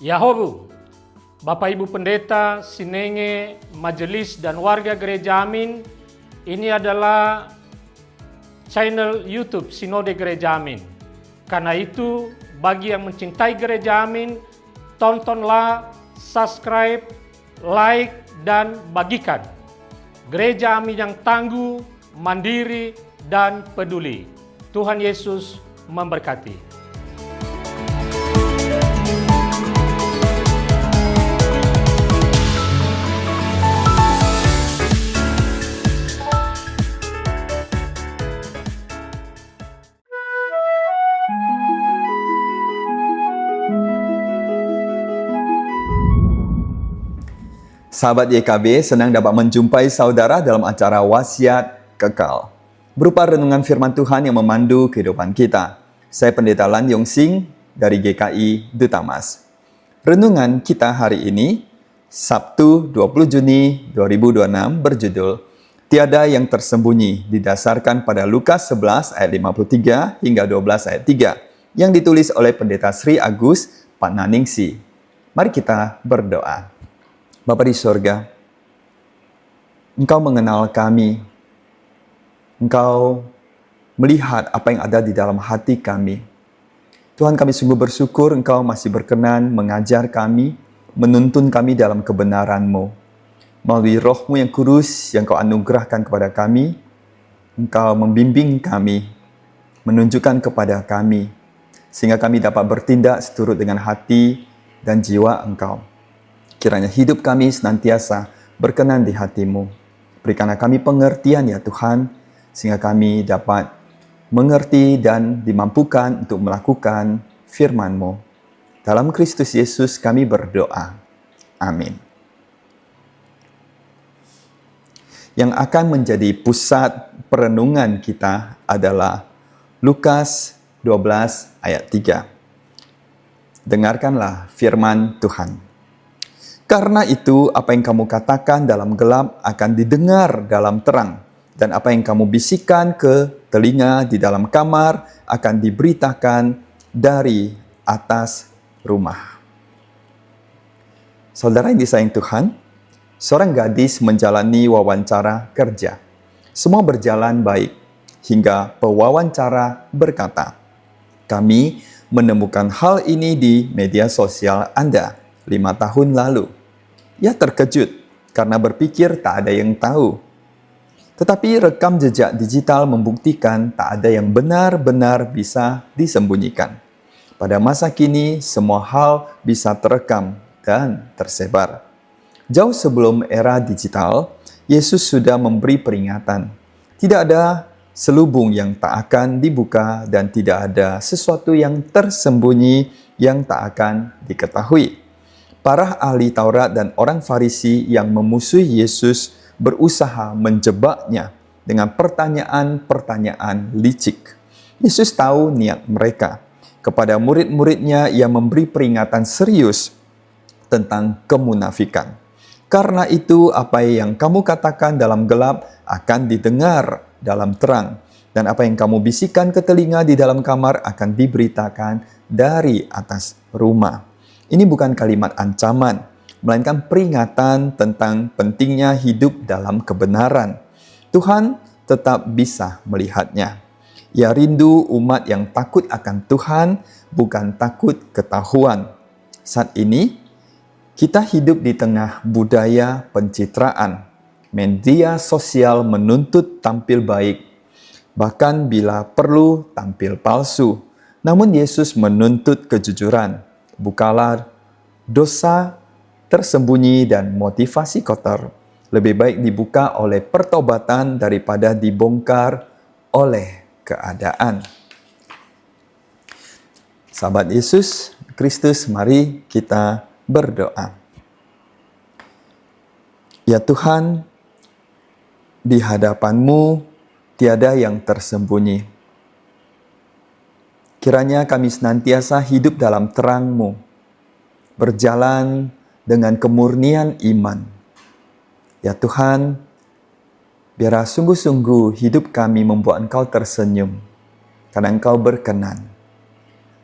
Yahobu, Bapak Ibu Pendeta, Sinenge, Majelis dan warga Gereja Amin, ini adalah channel YouTube Sinode Gereja Amin. Karena itu, bagi yang mencintai Gereja Amin, tontonlah, subscribe, like, dan bagikan. Gereja Amin yang tangguh, mandiri, dan peduli. Tuhan Yesus memberkati. Sahabat YKB, senang dapat menjumpai saudara dalam acara Wasiat Kekal, berupa renungan firman Tuhan yang memandu kehidupan kita. Saya Pendeta Lan Yong Sing dari GKI Dutamas. Renungan kita hari ini, Sabtu 20 Juni 2026 berjudul Tiada yang tersembunyi, didasarkan pada Lukas 11 ayat 53 hingga 12 ayat 3, yang ditulis oleh Pendeta Sri Agus Patnaningsi. Mari kita berdoa. Bapa di sorga, Engkau mengenal kami. Engkau melihat apa yang ada di dalam hati kami. Tuhan, kami sungguh bersyukur Engkau masih berkenan mengajar kami, menuntun kami dalam kebenaran-Mu. Melalui Roh-Mu yang kudus yang Kau anugerahkan kepada kami, Engkau membimbing kami, menunjukkan kepada kami, sehingga kami dapat bertindak seturut dengan hati dan jiwa Engkau. Kiranya hidup kami senantiasa berkenan di hati-Mu. Berikanlah kami pengertian ya Tuhan, sehingga kami dapat mengerti dan dimampukan untuk melakukan firman-Mu. Dalam Kristus Yesus kami berdoa. Amin. Yang akan menjadi pusat perenungan kita adalah Lukas 12 ayat 3. Dengarkanlah firman Tuhan. Karena itu, apa yang kamu katakan dalam gelap akan didengar dalam terang, dan apa yang kamu bisikkan ke telinga di dalam kamar akan diberitakan dari atas rumah. Saudara yang disayang Tuhan, seorang gadis menjalani wawancara kerja. Semua berjalan baik, hingga pewawancara berkata, "Kami menemukan hal ini di media sosial Anda 5 tahun lalu." Ia terkejut karena berpikir tak ada yang tahu. Tetapi rekam jejak digital membuktikan tak ada yang benar-benar bisa disembunyikan. Pada masa kini, semua hal bisa terekam dan tersebar. Jauh sebelum era digital, Yesus sudah memberi peringatan. Tidak ada selubung yang tak akan dibuka dan tidak ada sesuatu yang tersembunyi yang tak akan diketahui. Para ahli Taurat dan orang Farisi yang memusuhi Yesus berusaha menjebaknya dengan pertanyaan-pertanyaan licik. Yesus tahu niat mereka. Kepada murid-muridnya, ia memberi peringatan serius tentang kemunafikan. Karena itu, apa yang kamu katakan dalam gelap akan didengar dalam terang, dan apa yang kamu bisikan ke telinga di dalam kamar akan diberitakan dari atas rumah. Ini bukan kalimat ancaman, melainkan peringatan tentang pentingnya hidup dalam kebenaran. Tuhan tetap bisa melihatnya. Ia rindu umat yang takut akan Tuhan, bukan takut ketahuan. Saat ini, kita hidup di tengah budaya pencitraan. Media sosial menuntut tampil baik, bahkan bila perlu tampil palsu. Namun Yesus menuntut kejujuran. Bukalah dosa tersembunyi dan motivasi kotor. Lebih baik dibuka oleh pertobatan daripada dibongkar oleh keadaan. Sahabat Yesus Kristus, mari kita berdoa. Ya Tuhan, di hadapan-Mu tiada yang tersembunyi. Kiranya kami senantiasa hidup dalam terang-Mu, berjalan dengan kemurnian iman. Ya Tuhan, biarlah sungguh-sungguh hidup kami membuat Engkau tersenyum, karena Engkau berkenan.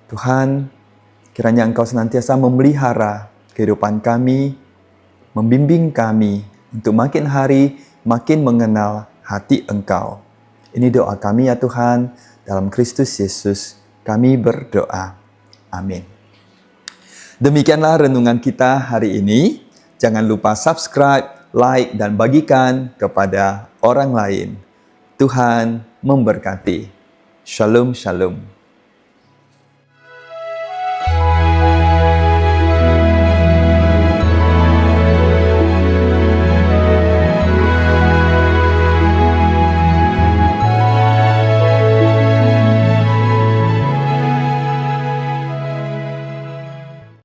Tuhan, Kiranya Engkau senantiasa memelihara kehidupan kami, membimbing kami untuk makin hari makin mengenal hati Engkau. Ini doa kami ya Tuhan, dalam Kristus Yesus kami berdoa. Amin. Demikianlah renungan kita hari ini. Jangan lupa subscribe, like, dan bagikan kepada orang lain. Tuhan memberkati. Shalom, shalom.